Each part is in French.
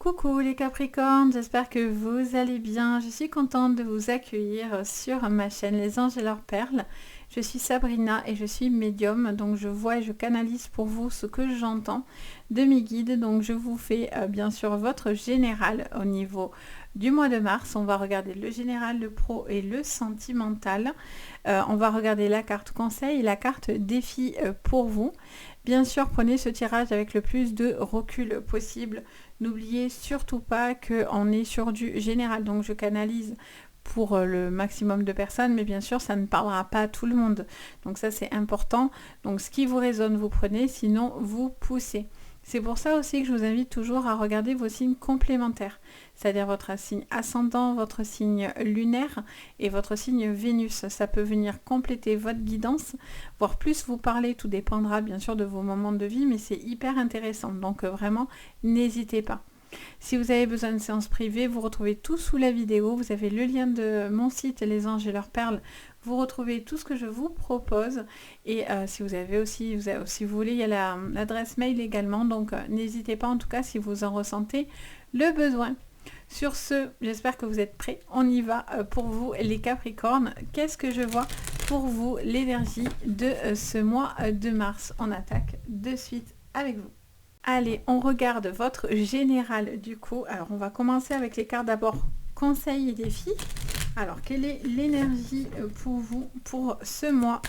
Coucou les Capricornes, j'espère que vous allez bien. Je suis contente de vous accueillir sur ma chaîne Les Anges et leurs perles. Je suis Sabrina et je suis médium, donc je vois et je canalise pour vous ce que j'entends de mes guides. Donc je vous fais bien sûr votre général au niveau du mois de mars. On va regarder le général, le pro et le sentimental. On va regarder la carte conseil et la carte défi pour vous. Bien sûr, prenez ce tirage avec le plus de recul possible. N'oubliez surtout pas qu'on est sur du général, donc je canalise pour le maximum de personnes, mais bien sûr, ça ne parlera pas à tout le monde. Donc ça, c'est important. Donc ce qui vous résonne, vous prenez, sinon vous poussez. C'est pour ça aussi que je vous invite toujours à regarder vos signes complémentaires, c'est-à-dire votre signe ascendant, votre signe lunaire et votre signe Vénus. Ça peut venir compléter votre guidance, voire plus vous parler, tout dépendra bien sûr de vos moments de vie, mais c'est hyper intéressant, donc vraiment, n'hésitez pas. Si vous avez besoin de séances privées, vous retrouvez tout sous la vidéo. Vous avez le lien de mon site Les Anges et leurs perles. Vous retrouvez tout ce que je vous propose. Et si vous avez aussi, si vous voulez, il y a l'adresse mail également. Donc n'hésitez pas en tout cas si vous en ressentez le besoin. Sur ce, j'espère que vous êtes prêts. On y va pour vous les Capricornes. Qu'est-ce que je vois pour vous l'énergie de ce mois de mars? On attaque de suite avec vous. Allez, on regarde votre général du coup. Alors, on va commencer avec les cartes d'abord conseils et défis. Alors, quelle est l'énergie pour vous pour ce mois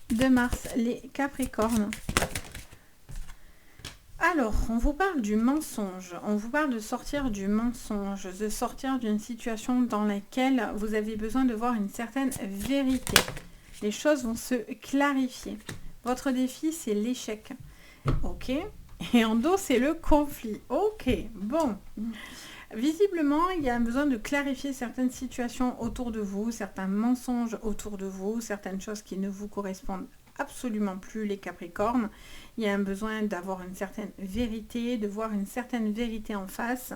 de mars, les Capricornes? Alors, on vous parle du mensonge. On vous parle de sortir du mensonge, de sortir d'une situation dans laquelle vous avez besoin de voir une certaine vérité. Les choses vont se clarifier. Votre défi, c'est l'échec. Ok. Et en dos, c'est le conflit. Ok, bon. Visiblement, il y a un besoin de clarifier certaines situations autour de vous, certains mensonges autour de vous, certaines choses qui ne vous correspondent absolument plus, les Capricornes. Il y a un besoin d'avoir une certaine vérité, de voir une certaine vérité en face,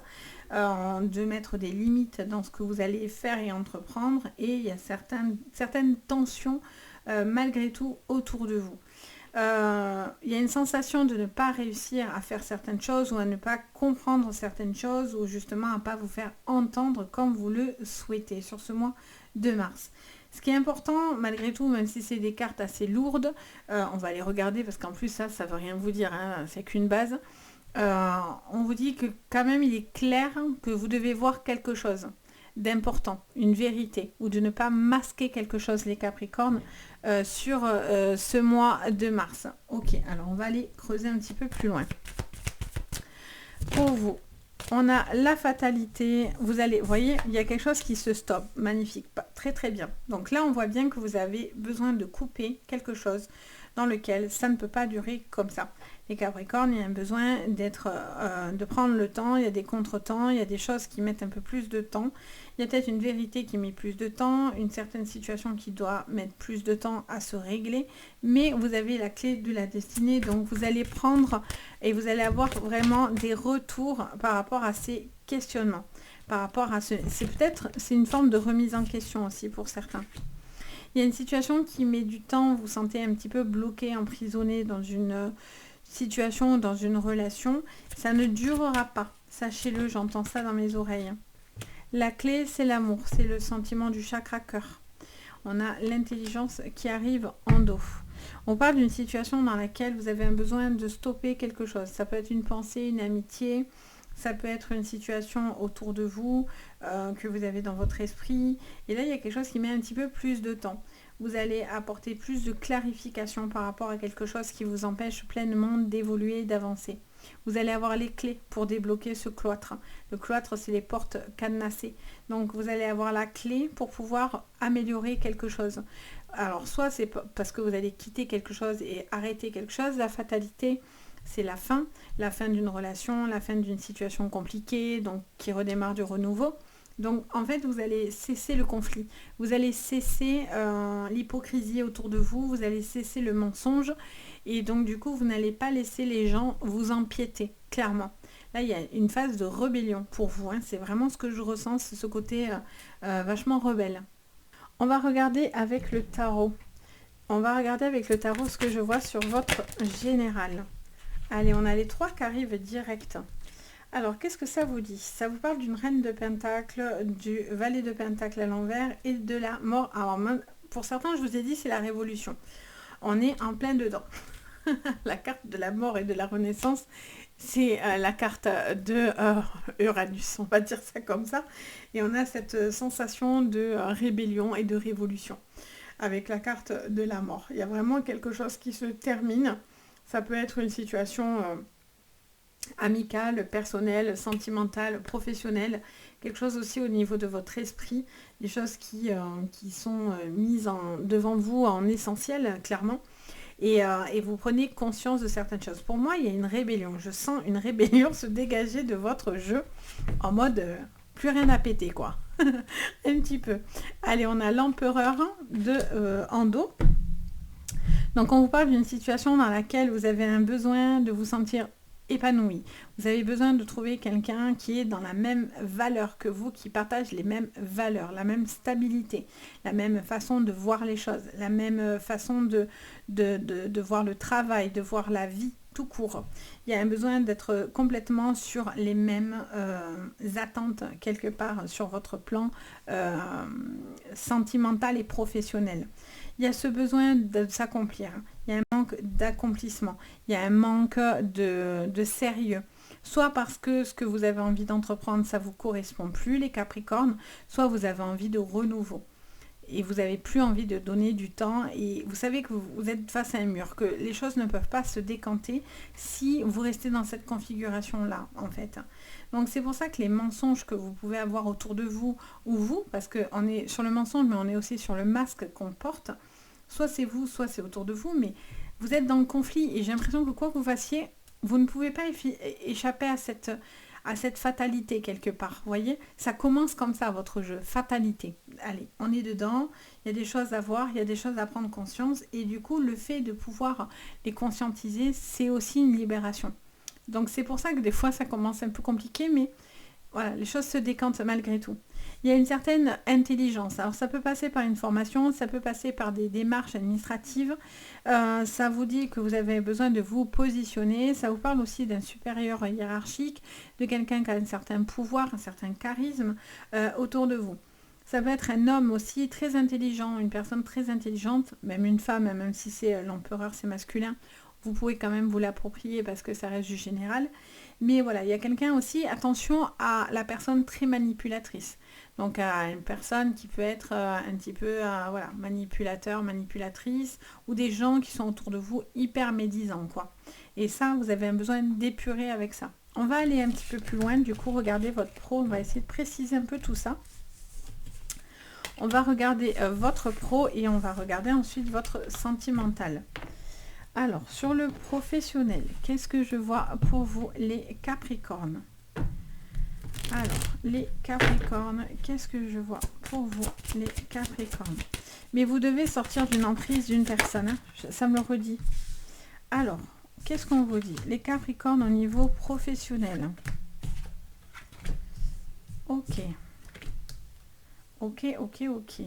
de mettre des limites dans ce que vous allez faire et entreprendre. Et il y a certaines tensions, malgré tout, autour de vous. Il y a une sensation de ne pas réussir à faire certaines choses ou à ne pas comprendre certaines choses ou justement à ne pas vous faire entendre comme vous le souhaitez sur ce mois de mars. Ce qui est important, malgré tout, même si c'est des cartes assez lourdes, on va les regarder parce qu'en plus ça ne veut rien vous dire, hein, c'est qu'une base. On vous dit que quand même il est clair que vous devez voir quelque chose d'important, une vérité, ou de ne pas masquer quelque chose, les Capricornes, sur ce mois de mars. Ok, alors on va aller creuser un petit peu plus loin. Pour vous, on a la fatalité. Vous voyez, il y a quelque chose qui se stoppe. Magnifique, très très bien. Donc là, on voit bien que vous avez besoin de couper quelque chose dans lequel ça ne peut pas durer comme ça. Les Capricornes, il y a un besoin de prendre le temps, il y a des contretemps, il y a des choses qui mettent un peu plus de temps. Il y a peut-être une vérité qui met plus de temps, une certaine situation qui doit mettre plus de temps à se régler, mais vous avez la clé de la destinée, donc vous allez prendre et vous allez avoir vraiment des retours par rapport à ces questionnements, par rapport à c'est une forme de remise en question aussi pour certains. Il y a une situation qui met du temps, vous vous sentez un petit peu bloqué, emprisonné dans une situation, dans une relation. Ça ne durera pas, sachez-le, j'entends ça dans mes oreilles. La clé, c'est l'amour, c'est le sentiment du chakra cœur. On a l'intelligence qui arrive en dos. On parle d'une situation dans laquelle vous avez un besoin de stopper quelque chose. Ça peut être une pensée, une amitié, ça peut être une situation autour de vous que vous avez dans votre esprit. Et là, il y a quelque chose qui met un petit peu plus de temps. Vous allez apporter plus de clarification par rapport à quelque chose qui vous empêche pleinement d'évoluer, d'avancer. Vous allez avoir les clés pour débloquer ce cloître. Le cloître, c'est les portes cadenassées. Donc, vous allez avoir la clé pour pouvoir améliorer quelque chose. Alors, soit c'est parce que vous allez quitter quelque chose et arrêter quelque chose. La fatalité, c'est la fin d'une relation, la fin d'une situation compliquée, donc qui redémarre du renouveau. Donc, en fait, vous allez cesser le conflit. Vous allez cesser l'hypocrisie autour de vous. Vous allez cesser le mensonge. Et donc, du coup, vous n'allez pas laisser les gens vous empiéter, clairement. Là, il y a une phase de rébellion pour vous. Hein. C'est vraiment ce que je ressens, c'est ce côté vachement rebelle. On va regarder avec le tarot. Ce que je vois sur votre général. Allez, on a les 3 qui arrivent direct. Alors, qu'est-ce que ça vous dit? Ça vous parle d'une reine de pentacle, du valet de pentacle à l'envers et de la mort. Alors, pour certains, je vous ai dit, c'est la révolution. On est en plein dedans. La carte de la mort et de la renaissance, c'est la carte de Uranus, on va dire ça comme ça. Et on a cette sensation de rébellion et de révolution avec la carte de la mort. Il y a vraiment quelque chose qui se termine. Ça peut être une situation amicale, personnelle, sentimentale, professionnelle. Quelque chose aussi au niveau de votre esprit. Des choses qui sont mises devant vous en essentiel, clairement. Et vous prenez conscience de certaines choses. Pour moi, il y a une rébellion. Je sens une rébellion se dégager de votre jeu en mode plus rien à péter, quoi. Un petit peu. Allez, on a l'empereur de Ando. Donc, on vous parle d'une situation dans laquelle vous avez un besoin de vous sentir épanoui. Vous avez besoin de trouver quelqu'un qui est dans la même valeur que vous, qui partage les mêmes valeurs, la même stabilité, la même façon de voir les choses, la même façon de voir le travail, de voir la vie tout court. Il y a un besoin d'être complètement sur les mêmes attentes quelque part sur votre plan sentimental et professionnel. Il y a ce besoin de s'accomplir. Il y a un manque d'accomplissement. Il y a un manque de sérieux. Soit parce que ce que vous avez envie d'entreprendre, ça ne vous correspond plus, les Capricornes, soit vous avez envie de renouveau. Et vous n'avez plus envie de donner du temps. Et vous savez que vous êtes face à un mur, que les choses ne peuvent pas se décanter si vous restez dans cette configuration-là, en fait. Donc c'est pour ça que les mensonges que vous pouvez avoir autour de vous, ou vous, parce qu'on est sur le mensonge, mais on est aussi sur le masque qu'on porte, soit c'est vous, soit c'est autour de vous, mais vous êtes dans le conflit. Et j'ai l'impression que quoi que vous fassiez, vous ne pouvez pas échapper à cette fatalité quelque part. Vous voyez, ça commence comme ça, votre jeu, fatalité. Allez, on est dedans, il y a des choses à voir, il y a des choses à prendre conscience. Et du coup, le fait de pouvoir les conscientiser, c'est aussi une libération. Donc c'est pour ça que des fois, ça commence un peu compliqué, mais voilà, les choses se décantent malgré tout. Il y a une certaine intelligence. Alors ça peut passer par une formation, ça peut passer par des démarches administratives. Ça vous dit que vous avez besoin de vous positionner. Ça vous parle aussi d'un supérieur hiérarchique, de quelqu'un qui a un certain pouvoir, un certain charisme autour de vous. Ça peut être un homme aussi très intelligent, une personne très intelligente, même une femme, même si c'est l'empereur, c'est masculin. Vous pouvez quand même vous l'approprier parce que ça reste du général. Mais voilà, il y a quelqu'un aussi, attention à la personne très manipulatrice. Donc à une personne qui peut être un petit peu voilà, manipulateur, manipulatrice, ou des gens qui sont autour de vous hyper médisants, quoi. Et ça, vous avez un besoin d'épurer avec ça. On va aller un petit peu plus loin, du coup, regardez votre pro, on va essayer de préciser un peu tout ça. On va regarder votre pro et on va regarder ensuite votre sentimental. Alors, sur le professionnel, qu'est-ce que je vois pour vous, les Capricornes? Alors, les Capricornes, qu'est-ce que je vois pour vous, les Capricornes? Mais vous devez sortir d'une emprise d'une personne, hein, ça me le redit. Alors, qu'est-ce qu'on vous dit? Les Capricornes au niveau professionnel. Ok. Ok, ok, ok.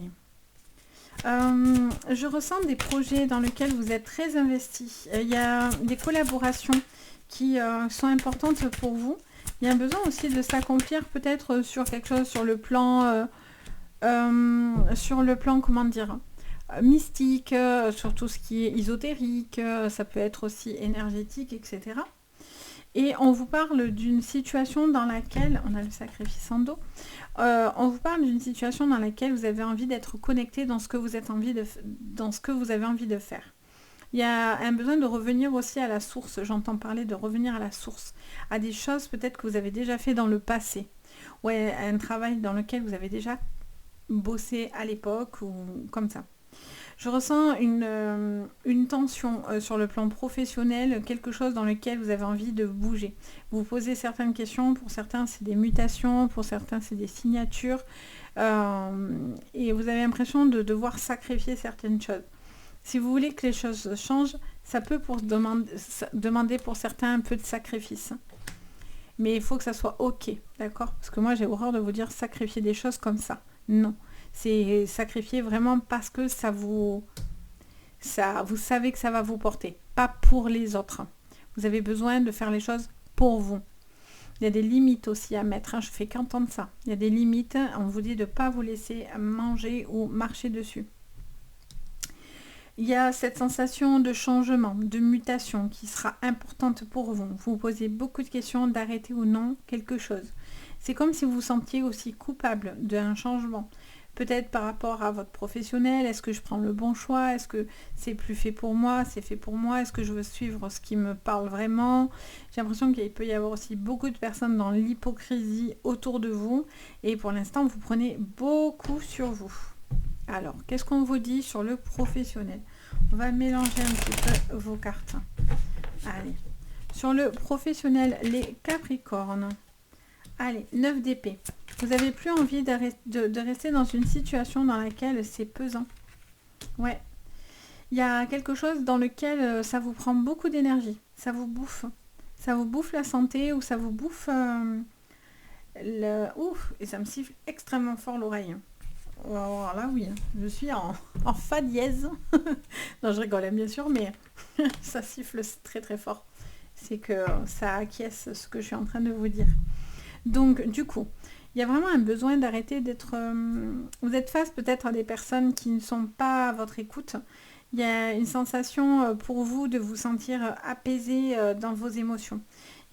Je ressens des projets dans lesquels vous êtes très investis. Il y a des collaborations qui sont importantes pour vous. Il y a un besoin aussi de s'accomplir peut-être sur quelque chose sur le plan, comment dire, mystique, sur tout ce qui est ésotérique, ça peut être aussi énergétique, etc. Et on vous parle d'une situation dans laquelle, on a le sacrifice en dos, on vous parle d'une situation dans laquelle vous avez envie d'être connecté dans ce que vous avez envie de faire. Il y a un besoin de revenir aussi à la source, j'entends parler de revenir à la source, à des choses peut-être que vous avez déjà fait dans le passé, ou à un travail dans lequel vous avez déjà bossé à l'époque, ou comme ça. Je ressens une tension sur le plan professionnel, quelque chose dans lequel vous avez envie de bouger. Vous posez certaines questions, pour certains c'est des mutations, pour certains c'est des signatures, et vous avez l'impression de devoir sacrifier certaines choses. Si vous voulez que les choses changent, ça peut demander pour certains un peu de sacrifice. Mais il faut que ça soit ok, d'accord? Parce que moi j'ai horreur de vous dire sacrifier des choses comme ça. Non. C'est sacrifier vraiment parce que vous savez que ça va vous porter, pas pour les autres. Vous avez besoin de faire les choses pour vous. Il y a des limites aussi à mettre, hein, je fais qu'entendre ça. Il y a des limites, on vous dit de ne pas vous laisser manger ou marcher dessus. Il y a cette sensation de changement, de mutation qui sera importante pour vous. Vous vous posez beaucoup de questions d'arrêter ou non quelque chose. C'est comme si vous vous sentiez aussi coupable d'un changement. Peut-être par rapport à votre professionnel, est-ce que je prends le bon choix? Est-ce que c'est plus fait pour moi? C'est fait pour moi? Est-ce que je veux suivre ce qui me parle vraiment? J'ai l'impression qu'il peut y avoir aussi beaucoup de personnes dans l'hypocrisie autour de vous. Et pour l'instant, vous prenez beaucoup sur vous. Alors, qu'est-ce qu'on vous dit sur le professionnel? On va mélanger un petit peu vos cartes. Allez. Sur le professionnel, les Capricornes. Allez, 9 d'épée. Vous n'avez plus envie de rester dans une situation dans laquelle c'est pesant. Ouais. Il y a quelque chose dans lequel ça vous prend beaucoup d'énergie. Ça vous bouffe. Ça vous bouffe la santé ou ça vous bouffe le... Ouf, et ça me siffle extrêmement fort l'oreille. Alors là, oui, je suis en fa dièse. Non, je rigole, bien sûr, mais ça siffle très très fort. C'est que ça acquiesce ce que je suis en train de vous dire. Donc, du coup, il y a vraiment un besoin d'arrêter d'être... vous êtes face peut-être à des personnes qui ne sont pas à votre écoute. Il y a une sensation pour vous de vous sentir apaisé dans vos émotions.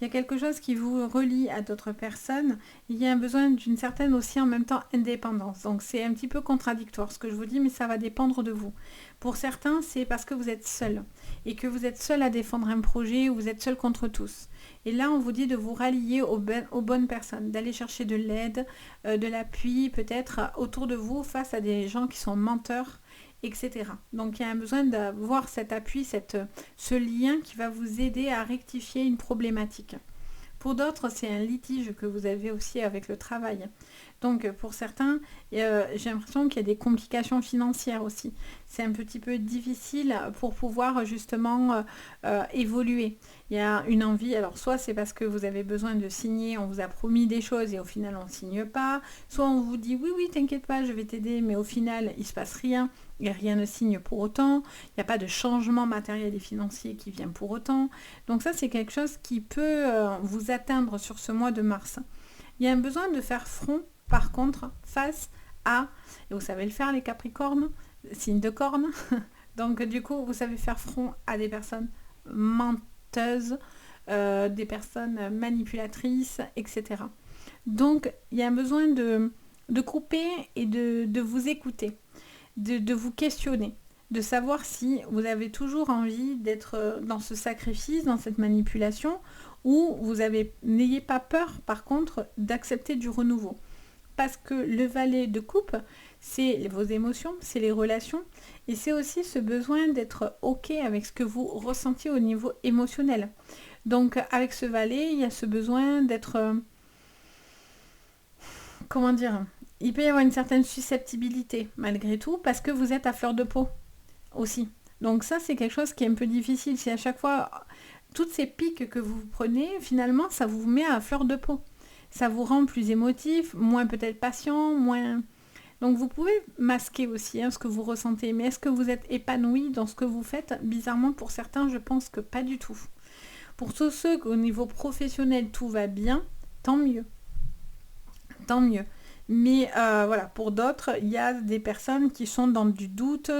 Il y a quelque chose qui vous relie à d'autres personnes. Il y a un besoin d'une certaine aussi en même temps indépendance. Donc c'est un petit peu contradictoire ce que je vous dis, mais ça va dépendre de vous. Pour certains, c'est parce que vous êtes seul et que vous êtes seul à défendre un projet ou vous êtes seul contre tous. Et là, on vous dit de vous rallier aux bonnes personnes, d'aller chercher de l'aide, de l'appui peut-être autour de vous face à des gens qui sont menteurs, etc. Donc il y a un besoin d'avoir cet appui, ce lien qui va vous aider à rectifier une problématique. Pour d'autres, c'est un litige que vous avez aussi avec le travail. Donc pour certains, j'ai l'impression qu'il y a des complications financières aussi. C'est un petit peu difficile pour pouvoir justement évoluer. Il y a une envie, alors soit c'est parce que vous avez besoin de signer, on vous a promis des choses et au final on ne signe pas. Soit on vous dit oui, t'inquiète pas, je vais t'aider, mais au final il ne se passe rien. Et rien ne signe pour autant, il n'y a pas de changement matériel et financier qui vient pour autant. Donc ça, c'est quelque chose qui peut vous atteindre sur ce mois de mars. Il y a un besoin de faire front, par contre, face à, et vous savez le faire les Capricornes, signe de corne, donc du coup, vous savez faire front à des personnes menteuses, des personnes manipulatrices, etc. Donc, il y a un besoin de couper et de vous écouter. De vous questionner, de savoir si vous avez toujours envie d'être dans ce sacrifice, dans cette manipulation, ou n'ayez pas peur par contre d'accepter du renouveau. Parce que le valet de coupe, c'est vos émotions, c'est les relations, et c'est aussi ce besoin d'être OK avec ce que vous ressentiez au niveau émotionnel. Donc avec ce valet, il y a ce besoin d'être... comment dire ? Il peut y avoir une certaine susceptibilité malgré tout parce que vous êtes à fleur de peau aussi. Donc ça, c'est quelque chose qui est un peu difficile. Si à chaque fois, toutes ces piques que vous prenez, finalement, ça vous met à fleur de peau. Ça vous rend plus émotif, moins peut-être patient, moins... Donc vous pouvez masquer aussi ce que vous ressentez. Mais est-ce que vous êtes épanoui dans ce que vous faites? Bizarrement, pour certains, je pense que pas du tout. Pour tous ceux qu'au niveau professionnel, tout va bien, tant mieux. Tant mieux. Mais voilà, pour d'autres, il y a des personnes qui sont dans du doute.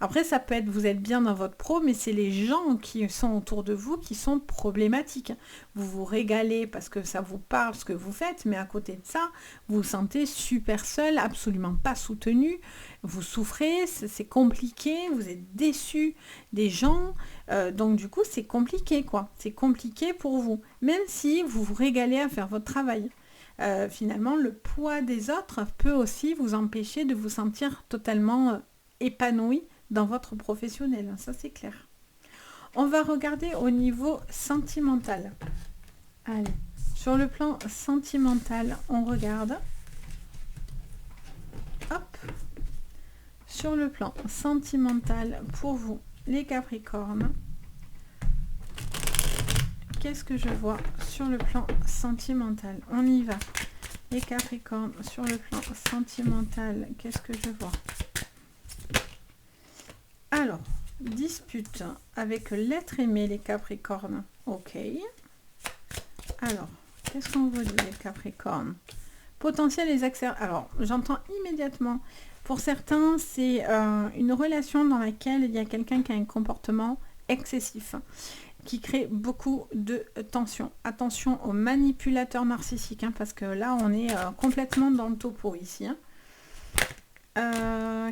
Après, ça peut être, vous êtes bien dans votre pro, mais c'est les gens qui sont autour de vous qui sont problématiques. Vous vous régalez parce que ça vous parle ce que vous faites, mais à côté de ça, vous vous sentez super seul, absolument pas soutenu. Vous souffrez, c'est compliqué, vous êtes déçu des gens. Donc du coup, c'est compliqué, quoi. C'est compliqué pour vous, même si vous vous régalez à faire votre travail. Finalement, le poids des autres peut aussi vous empêcher de vous sentir totalement épanoui dans votre professionnel. Ça, c'est clair. On va regarder au niveau sentimental. Allez, sur le plan sentimental, on regarde. Hop. Sur le plan sentimental, pour vous, les Capricornes, qu'est-ce que je vois sur le plan sentimental? On y va. Les Capricornes, sur le plan sentimental, qu'est-ce que je vois? Alors, dispute avec l'être aimé, les Capricornes. Ok. Alors, qu'est-ce qu'on vous dit les Capricornes? Potentiel et alors j'entends immédiatement, pour certains c'est une relation dans laquelle il y a quelqu'un qui a un comportement excessif, qui crée beaucoup de tension. Attention aux manipulateurs narcissiques, hein, parce que là on est complètement dans le topo ici. Hein.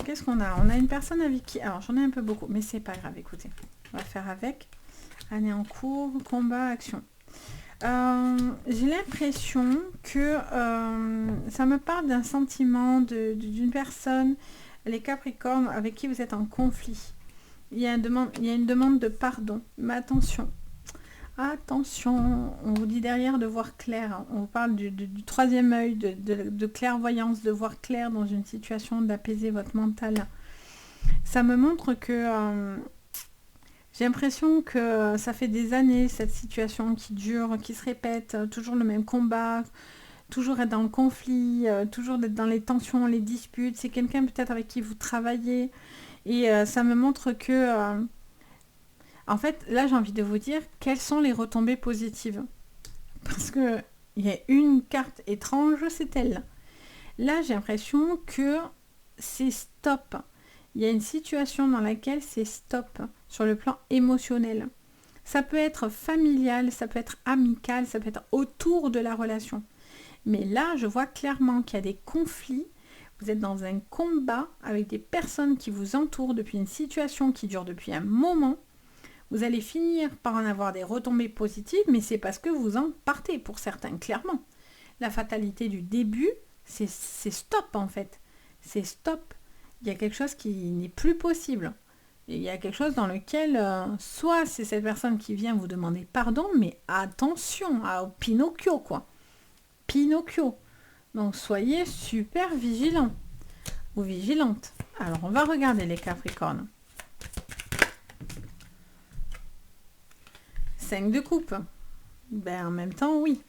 Qu'est-ce qu'on a? On a une personne avec qui... Alors j'en ai un peu beaucoup, mais c'est pas grave, écoutez. On va faire avec. Année en cours, combat, action. J'ai l'impression que ça me parle d'un sentiment d'une personne, les Capricornes, avec qui vous êtes en conflit. Il y a une demande de pardon. Mais attention, attention, on vous dit derrière de voir clair. On vous parle du troisième œil, de clairvoyance, de voir clair dans une situation, d'apaiser votre mental. Ça me montre que... j'ai l'impression que ça fait des années, cette situation qui dure, qui se répète, toujours le même combat, toujours être dans le conflit, toujours être dans les tensions, les disputes. C'est quelqu'un peut-être avec qui vous travaillez. Et ça me montre que... en fait, là, j'ai envie de vous dire, quelles sont les retombées positives? Parce que il y a une carte étrange, c'est elle. Là, j'ai l'impression que c'est stop. Il y a une situation dans laquelle c'est stop sur le plan émotionnel. Ça peut être familial, ça peut être amical, ça peut être autour de la relation. Mais là, je vois clairement qu'il y a des conflits. Vous êtes dans un combat avec des personnes qui vous entourent depuis une situation qui dure depuis un moment. Vous allez finir par en avoir des retombées positives, mais c'est parce que vous en partez pour certains, clairement. La fatalité du début, c'est stop en fait. C'est stop. Il y a quelque chose qui n'est plus possible. Il y a quelque chose dans lequel, soit c'est cette personne qui vient vous demander pardon, mais attention, à Pinocchio, quoi. Pinocchio. Donc, soyez super vigilants ou vigilantes. Alors, on va regarder les Capricornes. 5 de coupe. Ben, en même temps, oui.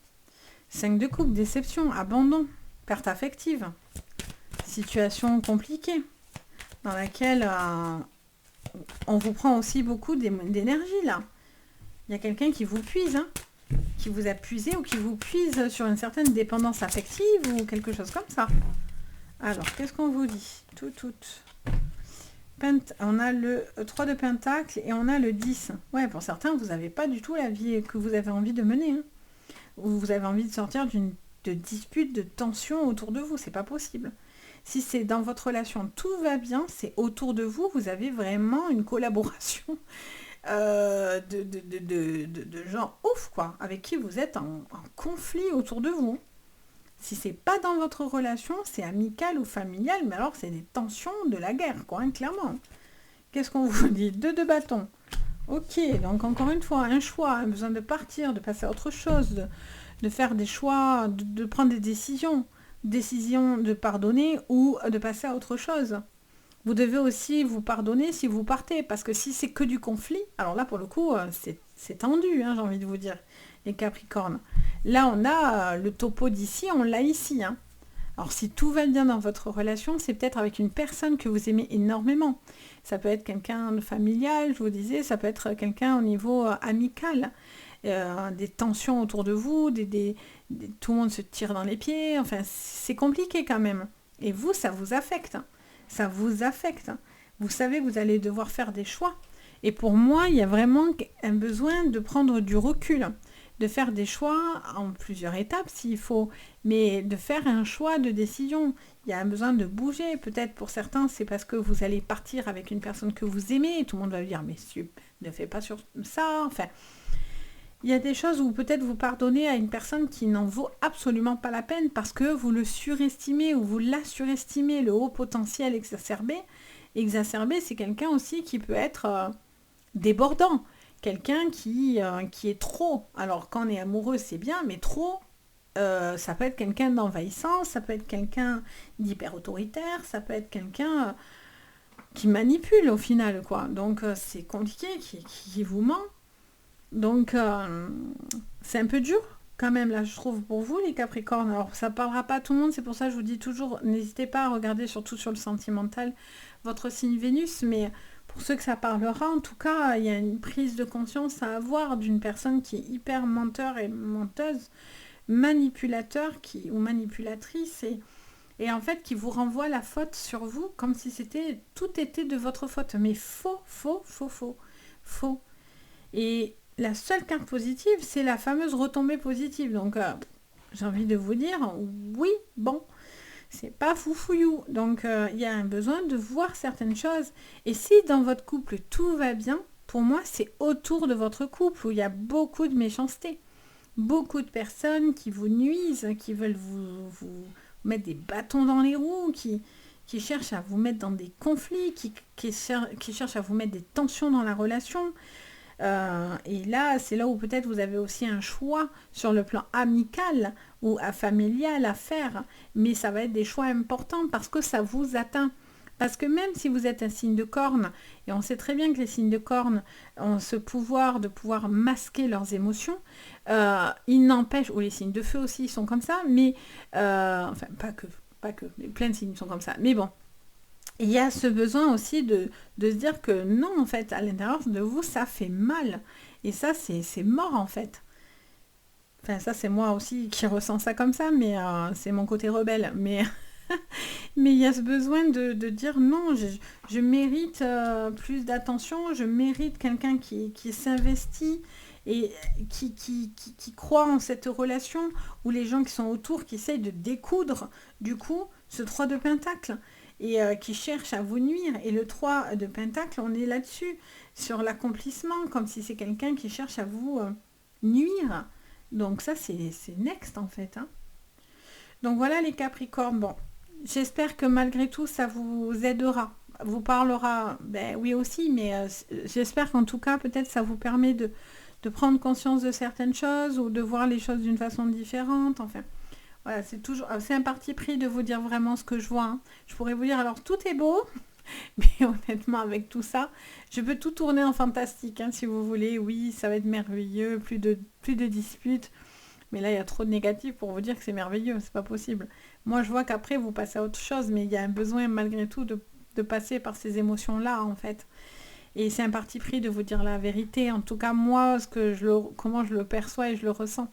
5 de coupe, déception, abandon, perte affective. Situation compliquée, dans laquelle on vous prend aussi beaucoup d'énergie, là. Il y a quelqu'un qui vous puise, hein, qui vous a puisé ou qui vous puise sur une certaine dépendance affective ou quelque chose comme ça. Alors, qu'est-ce qu'on vous dit? On a le 3 de Pentacle et on a le 10. Ouais, pour certains, vous n'avez pas du tout la vie que vous avez envie de mener. Hein. Ou vous avez envie de sortir de dispute, de tension autour de vous. C'est pas possible. Si c'est dans votre relation, tout va bien, c'est autour de vous, vous avez vraiment une collaboration de gens ouf, quoi, avec qui vous êtes en conflit autour de vous. Si c'est pas dans votre relation, c'est amical ou familial, mais alors c'est des tensions de la guerre, quoi, hein, clairement. Qu'est-ce qu'on vous dit? 2 de bâton. Ok, donc encore une fois, un choix, un besoin de partir, de passer à autre chose, de faire des choix, de prendre des décisions. Décision de pardonner ou de passer à autre chose. Vous devez aussi vous pardonner si vous partez, parce que si c'est que du conflit, alors là pour le coup c'est tendu, hein, j'ai envie de vous dire, les Capricornes. Là on a le topo d'ici, on l'a ici. Hein. Alors si tout va bien dans votre relation, c'est peut-être avec une personne que vous aimez énormément. Ça peut être quelqu'un de familial, je vous disais, ça peut être quelqu'un au niveau amical. Des tensions autour de vous, tout le monde se tire dans les pieds, enfin c'est compliqué quand même. Et vous, ça vous affecte. Ça vous affecte. Vous savez que vous allez devoir faire des choix. Et pour moi, il y a vraiment un besoin de prendre du recul, de faire des choix en plusieurs étapes s'il faut, mais de faire un choix de décision. Il y a un besoin de bouger. Peut-être pour certains, c'est parce que vous allez partir avec une personne que vous aimez et tout le monde va vous dire, mais ne fais pas sur ça, enfin... Il y a des choses où peut-être vous pardonnez à une personne qui n'en vaut absolument pas la peine parce que vous le surestimez ou vous la surestimez, le haut potentiel exacerbé. Exacerbé, c'est quelqu'un aussi qui peut être débordant. Quelqu'un qui est trop. Alors quand on est amoureux, c'est bien, mais trop, ça peut être quelqu'un d'envahissant, ça peut être quelqu'un d'hyper autoritaire, ça peut être quelqu'un qui manipule au final, quoi. Donc c'est compliqué, qui vous ment. Donc, c'est un peu dur quand même, là, je trouve, pour vous, les Capricornes. Alors, ça ne parlera pas à tout le monde, c'est pour ça que je vous dis toujours, n'hésitez pas à regarder, surtout sur le sentimental, votre signe Vénus, mais pour ceux que ça parlera, en tout cas, il y a une prise de conscience à avoir d'une personne qui est hyper menteur et menteuse, manipulateur ou manipulatrice et en fait qui vous renvoie la faute sur vous comme si tout était de votre faute. Mais faux, faux, faux, faux, faux. Et la seule carte positive, c'est la fameuse retombée positive. Donc, j'ai envie de vous dire, oui, bon, c'est pas foufouillou. Donc, il y a un besoin de voir certaines choses. Et si dans votre couple, tout va bien, pour moi, c'est autour de votre couple où il y a beaucoup de méchanceté. Beaucoup de personnes qui vous nuisent, qui veulent vous mettre des bâtons dans les roues, qui cherchent à vous mettre dans des conflits, qui cherchent à vous mettre des tensions dans la relation. Et là, c'est là où peut-être vous avez aussi un choix sur le plan amical ou familial à faire, mais ça va être des choix importants parce que ça vous atteint. Parce que même si vous êtes un signe de corne, et on sait très bien que les signes de corne ont ce pouvoir de pouvoir masquer leurs émotions, ils n'empêchent, ou les signes de feu aussi sont comme ça, mais, enfin pas que, mais plein de signes sont comme ça, mais bon. Il y a ce besoin aussi de se dire que non, en fait, à l'intérieur de vous, ça fait mal. Et ça, c'est mort, en fait. Enfin, ça, c'est moi aussi qui ressens ça comme ça, mais c'est mon côté rebelle. Mais mais il y a ce besoin de dire non, je mérite plus d'attention, je mérite quelqu'un qui s'investit et qui croit en cette relation, ou les gens qui sont autour, qui essayent de découdre, du coup, ce 3 de Pentacle et qui cherche à vous nuire. Et le 3 de Pentacle, on est là-dessus, sur l'accomplissement, comme si c'est quelqu'un qui cherche à vous nuire. Donc ça, c'est next en fait. Hein. Donc voilà les Capricornes. Bon, j'espère que malgré tout, ça vous aidera. Vous parlera, ben oui aussi, mais j'espère qu'en tout cas, peut-être ça vous permet de prendre conscience de certaines choses ou de voir les choses d'une façon différente. Enfin, voilà, c'est un parti pris de vous dire vraiment ce que je vois. Hein. Je pourrais vous dire, alors tout est beau, mais honnêtement, avec tout ça, je peux tout tourner en fantastique, hein, si vous voulez. Oui, ça va être merveilleux, plus de disputes. Mais là, il y a trop de négatifs pour vous dire que c'est merveilleux, c'est pas possible. Moi, je vois qu'après, vous passez à autre chose, mais il y a un besoin, malgré tout, de passer par ces émotions-là, en fait. Et c'est un parti pris de vous dire la vérité. En tout cas, moi, comment je le perçois et je le ressens.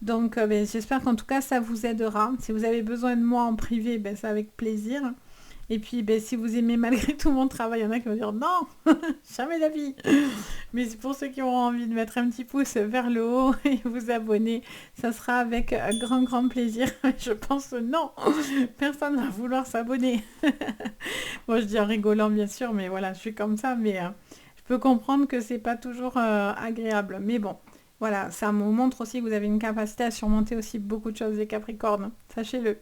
Donc, ben, j'espère qu'en tout cas, ça vous aidera. Si vous avez besoin de moi en privé, ben, c'est avec plaisir. Et puis, ben, si vous aimez malgré tout mon travail, il y en a qui vont dire non, jamais la vie. Mais c'est pour ceux qui auront envie de mettre un petit pouce vers le haut et vous abonner, ça sera avec grand, grand plaisir. Je pense non, personne ne va vouloir s'abonner. Bon, je dis en rigolant, bien sûr, mais voilà, je suis comme ça. Mais je peux comprendre que c'est pas toujours agréable. Mais bon. Voilà, ça me montre aussi que vous avez une capacité à surmonter aussi beaucoup de choses, les Capricornes, sachez-le.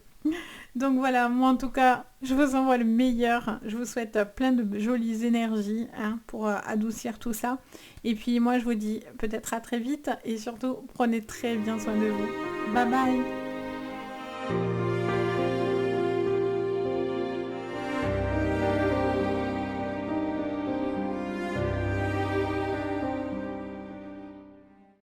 Donc voilà, moi en tout cas, je vous envoie le meilleur. Je vous souhaite plein de jolies énergies hein, pour adoucir tout ça. Et puis moi je vous dis peut-être à très vite et surtout prenez très bien soin de vous. Bye bye.